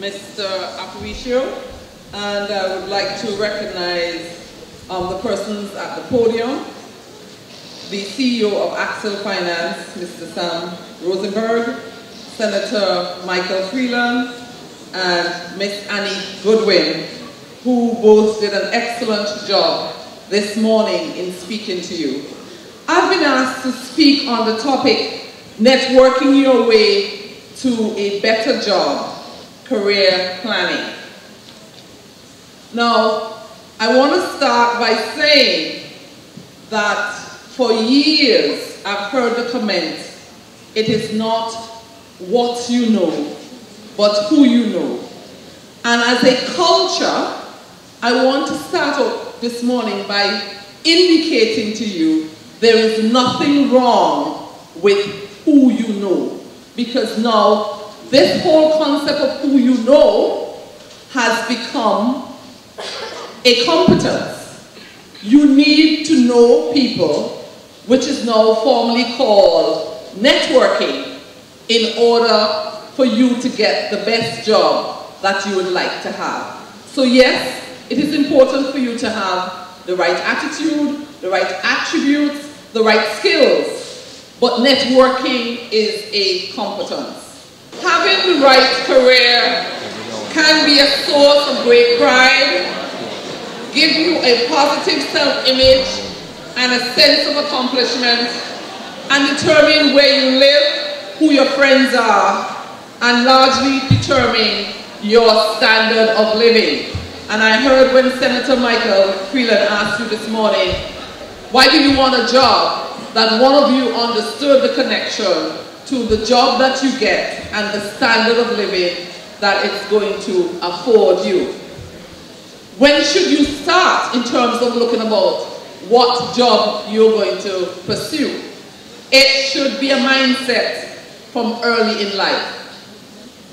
Mr. Aparicio, and I would like to recognize the persons at the podium. The CEO of Axcel Finance, Mr. Sam Rosenberg, Senator Michael Freeland, and Miss Annie Goodwin, who both did an excellent job this morning in speaking to you. I've been asked to speak on the topic, networking your way to a better job, career planning. Now, I want to start by saying that for years I've heard the comment, it is not what you know, but who you know. And as a culture, I want to start off this morning by indicating to you there is nothing wrong with who you know. Because now, this whole concept of who you know has become a competence. You need to know people, which is now formally called networking, in order for you to get the best job that you would like to have. So yes, it is important for you to have the right attitude, the right attributes, the right skills, but networking is a competence. Having the right career can be a source of great pride, give you a positive self-image and a sense of accomplishment, and determine where you live, who your friends are, and largely determine your standard of living. And I heard when Senator Michael Freeland asked you this morning, why do you want a job? That one of you understood the connection to the job that you get and the standard of living that it's going to afford you. When should you start in terms of looking about what job you're going to pursue? It should be a mindset from early in life.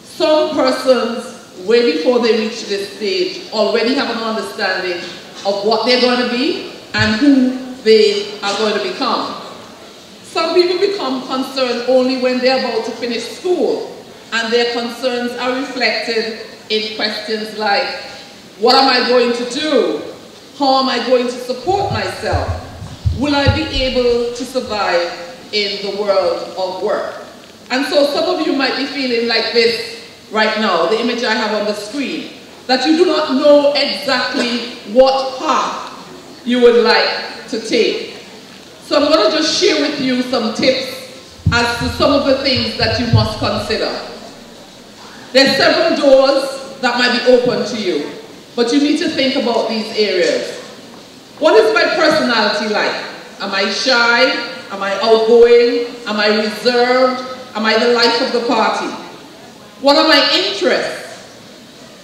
Some persons, way before they reach this stage, already have an understanding of what they're going to be and who they are going to become. Some people become concerned only when they're about to finish school, and their concerns are reflected in questions like, what am I going to do? How am I going to support myself? Will I be able to survive in the world of work? And so some of you might be feeling like this right now, the image I have on the screen, that you do not know exactly what path you would like to take. So I'm going to just share with you some tips as to some of the things that you must consider. There's several doors that might be open to you, but you need to think about these areas. What is my personality like? Am I shy? Am I outgoing? Am I reserved? Am I the life of the party? What are my interests?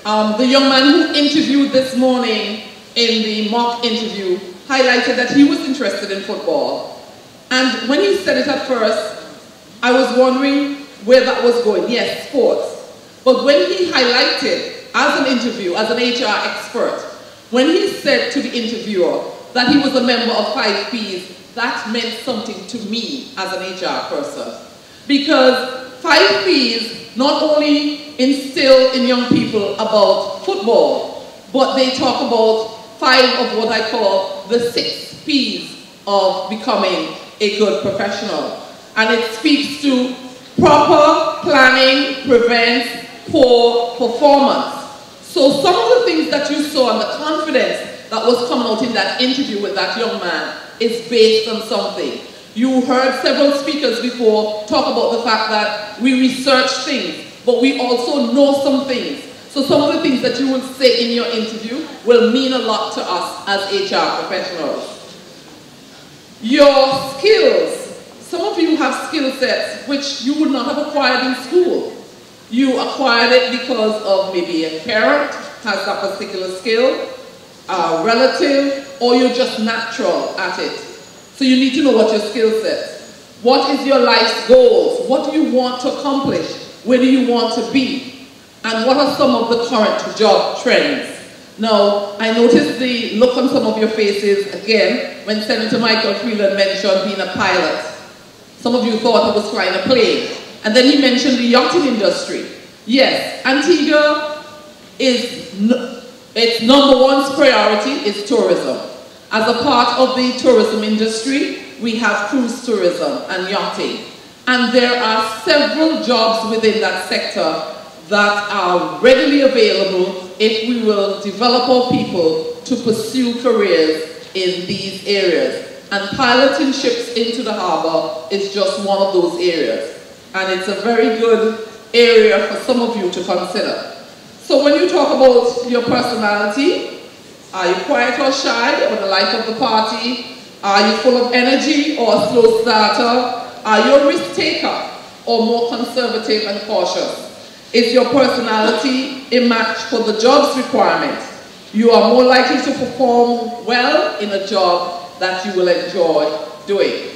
The young man who interviewed this morning in the mock interview highlighted that he was interested in football. And when he said it at first, I was wondering where that was going. Yes, sports. But when he highlighted, as an interview, as an HR expert, when he said to the interviewer that he was a member of 5 Ps, that meant something to me as an HR person. Because 5 Ps not only instill in young people about football, but they talk about 5 of what I call the 6 Ps of becoming a good professional. And it speaks to proper planning prevents poor performance. So some of the things that you saw and the confidence that was coming out in that interview with that young man is based on something. You heard several speakers before talk about the fact that we research things, but we also know some things. So some of the things that you will say in your interview will mean a lot to us as HR professionals. Your skills. Some of you have skill sets which you would not have acquired in school. You acquired it because of maybe a parent has that particular skill, a relative, or you're just natural at it. So you need to know what your skill set. What is your life's goals? What do you want to accomplish? Where do you want to be? And what are some of the current job trends? Now, I noticed the look on some of your faces again when Senator Michael Freeland mentioned being a pilot. Some of you thought he was flying a plane. And then he mentioned the yachting industry. Yes, Antigua its number one priority is tourism. As a part of the tourism industry, we have cruise tourism and yachting. And there are several jobs within that sector that are readily available if we will develop our people to pursue careers in these areas. And piloting ships into the harbor is just one of those areas. And it's a very good area for some of you to consider. So when you talk about your personality, are you quiet or shy or the life of the party? Are you full of energy or a slow starter? Are you a risk taker or more conservative and cautious? Is your personality a match for the job's requirement? You are more likely to perform well in a job that you will enjoy doing.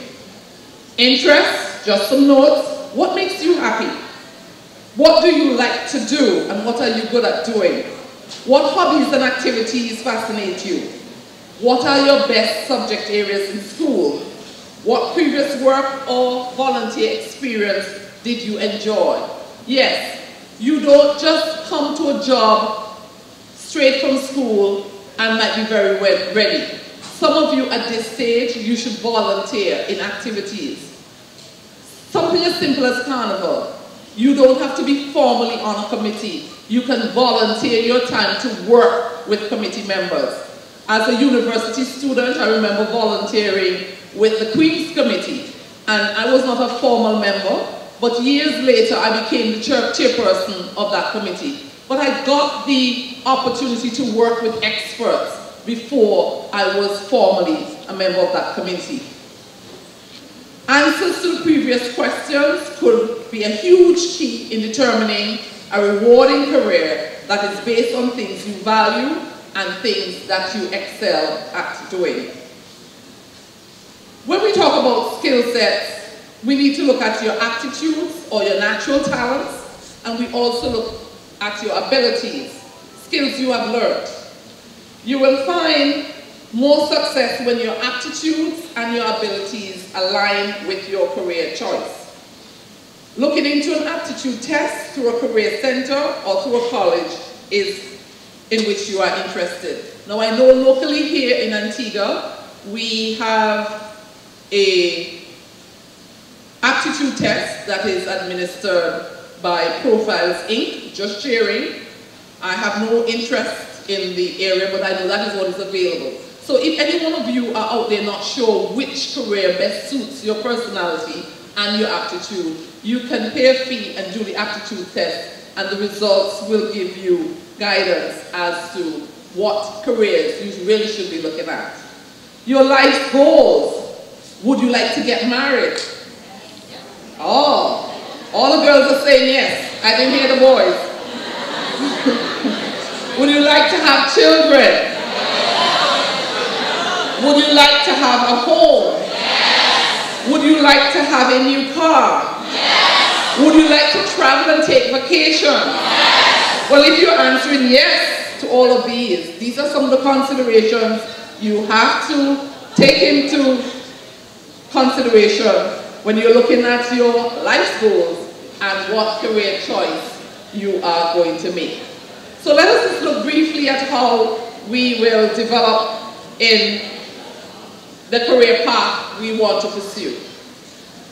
Interests, just some notes. What makes you happy? What do you like to do and what are you good at doing? What hobbies and activities fascinate you? What are your best subject areas in school? What previous work or volunteer experience did you enjoy? Yes, you don't just come to a job straight from school and might be very ready. Some of you at this stage, you should volunteer in activities. Something as simple as carnival. You don't have to be formally on a committee. You can volunteer your time to work with committee members. As a university student, I remember volunteering with the Queen's Committee, and I was not a formal member, but years later I became the chairperson of that committee. But I got the opportunity to work with experts before I was formally a member of that committee. Answers to the previous questions could be a huge key in determining a rewarding career that is based on things you value and things that you excel at doing. When we talk about skill sets, we need to look at your aptitudes or your natural talents, and we also look at your abilities, skills you have learned. You will find more success when your aptitudes and your abilities align with your career choice. Looking into an aptitude test through a career center or through a college is in which you are interested. Now I know locally here in Antigua, we have an aptitude test that is administered by Profiles Inc., just sharing. I have no interest in the area, but I know that is what is available. So if any one of you are out there not sure which career best suits your personality and your aptitude, you can pay a fee and do the aptitude test, and the results will give you guidance as to what careers you really should be looking at. Your life goals. Would you like to get married? Oh, all the girls are saying yes. I didn't hear the boys. Would you like to have children? Would you like to have a home? Yes. Would you like to have a new car? Yes. Would you like to travel and take vacation? Yes. Well, if you're answering yes to all of these are some of the considerations you have to take into consideration when you're looking at your life goals and what career choice you are going to make. So let us just look briefly at how we will develop in the career path we want to pursue.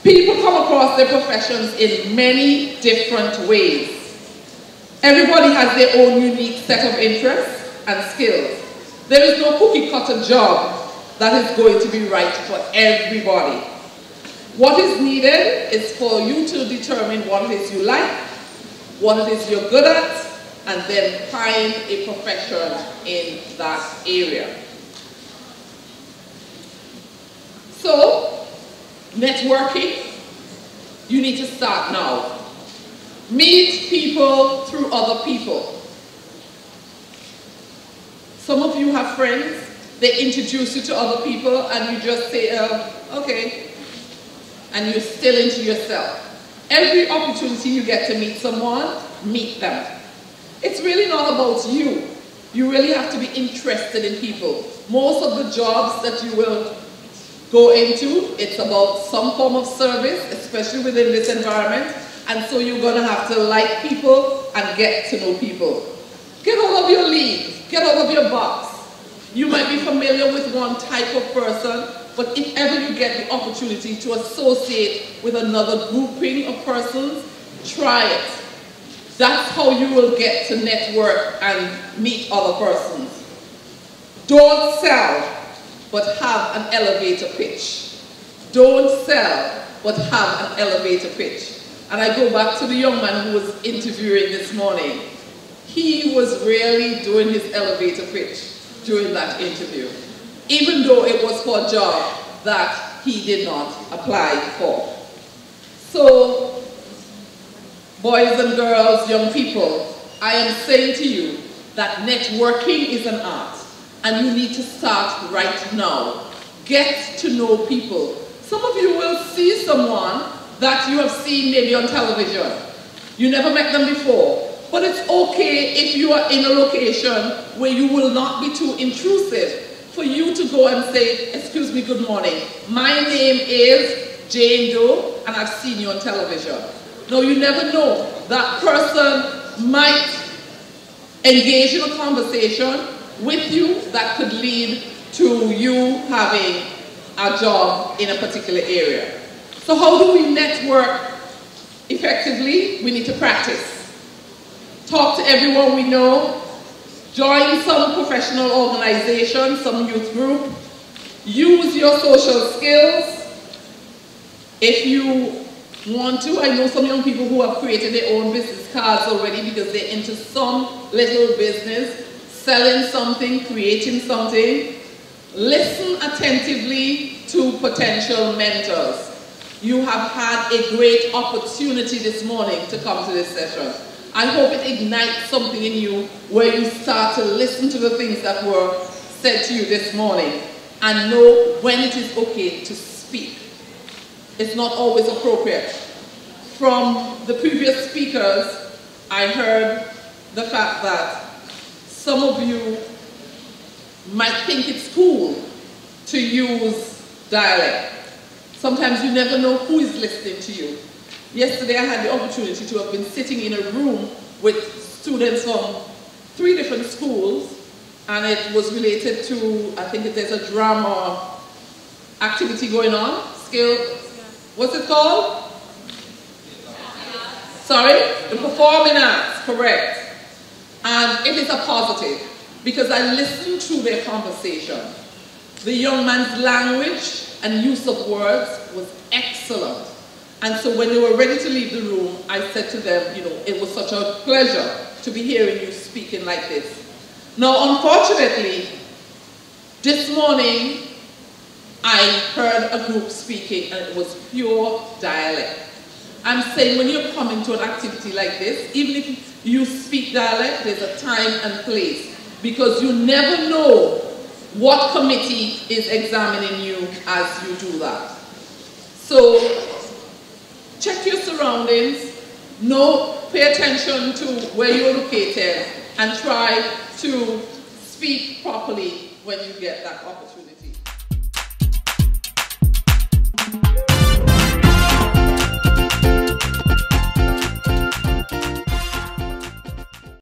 People come across their professions in many different ways. Everybody has their own unique set of interests and skills. There is no cookie cutter job that is going to be right for everybody. What is needed is for you to determine what it is you like, what it is you're good at, and then find a profession in that area. So, networking, you need to start now. Meet people through other people. Some of you have friends, they introduce you to other people and you just say, okay, and you're still into yourself. Every opportunity you get to meet someone, meet them. It's really not about you. You really have to be interested in people. Most of the jobs that you will go into, it's about some form of service, especially within this environment, and so you're going to have to like people and get to know people. Get out of your league, get out of your box. You might be familiar with one type of person, but if ever you get the opportunity to associate with another grouping of persons, try it. That's how you will get to network and meet other persons. Don't sell, but have an elevator pitch. Don't sell, but have an elevator pitch. And I go back to the young man who was interviewing this morning. He was really doing his elevator pitch during that interview, even though it was for a job that he did not apply for. So, boys and girls, young people, I am saying to you that networking is an art, and you need to start right now. Get to know people. Some of you will see someone that you have seen maybe on television. You never met them before. But it's okay if you are in a location where you will not be too intrusive for you to go and say, excuse me, good morning. My name is Jane Doe, and I've seen you on television. No, you never know. That person might engage in a conversation with you that could lead to you having a job in a particular area. So how do we network effectively? We need to practice. Talk to everyone we know. Join some professional organization, some youth group. Use your social skills. If you want to, I know some young people who have created their own business cards already because they're into some little business, selling something, creating something. Listen attentively to potential mentors. You have had a great opportunity this morning to come to this session. I hope it ignites something in you where you start to listen to the things that were said to you this morning and know when it is okay to speak. It's not always appropriate. From the previous speakers, I heard the fact that some of you might think it's cool to use dialect. Sometimes you never know who is listening to you. Yesterday I had the opportunity to have been sitting in a room with students from 3 different schools, and it was related to, I think there's a drama activity going on. What's it called? Sorry? The performing arts, correct. And it is a positive, because I listened to their conversation. The young man's language and use of words was excellent. And so when they were ready to leave the room, I said to them, you know, it was such a pleasure to be hearing you speaking like this. Now, unfortunately, this morning, I heard a group speaking, and it was pure dialect. I'm saying when you're coming to an activity like this, even if you speak dialect, there's a time and place, because you never know what committee is examining you as you do that. So, check your surroundings, pay attention to where you're located, and try to speak properly when you get that opportunity.